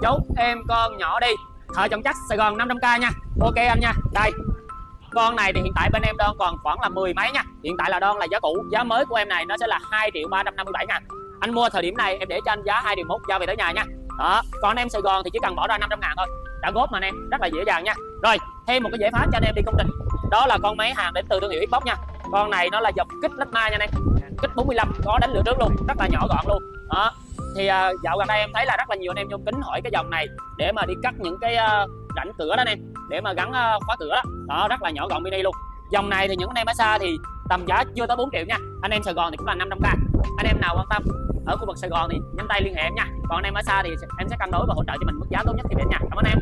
chốt em con nhỏ đi, thợ chọn chắc Sài Gòn 500k nha. Ok anh nha. Đây, con này thì hiện tại bên em đơn còn khoảng là 10 mấy nha. Hiện tại là đơn là giá cũ, giá mới của em này nó sẽ là 2.357.000. Anh mua thời điểm này em để cho anh giá 2.100.000 giao về tới nhà nha. Đó, còn anh em Sài Gòn thì chỉ cần bỏ ra 500.000 thôi, đã góp mà anh em, rất là dễ dàng nha. Rồi, thêm một cái giải pháp cho anh em đi công trình, đó là con máy hàng đến từ thương hiệu Xbox nha. Con này nó là dòng kích Lightma nha anh em, kích 45, có đánh lửa trước luôn, rất là nhỏ gọn luôn. Đó, thì dạo gần đây em thấy là rất là nhiều anh em vô kính hỏi cái dòng này để mà đi cắt những cái rãnh cửa đó anh em, để mà gắn khóa cửa đó. Đó, rất là nhỏ gọn mini luôn. Dòng này thì những anh em ở xa thì tầm giá chưa tới 4 triệu nha. Anh em Sài Gòn thì cũng là 500k. Anh em nào quan tâm ở khu vực Sài Gòn thì nhanh tay liên hệ em nha. Còn anh em ở xa thì em sẽ cân đối và hỗ trợ cho mình mức giá tốt nhất thì đến nha. Cảm ơn em.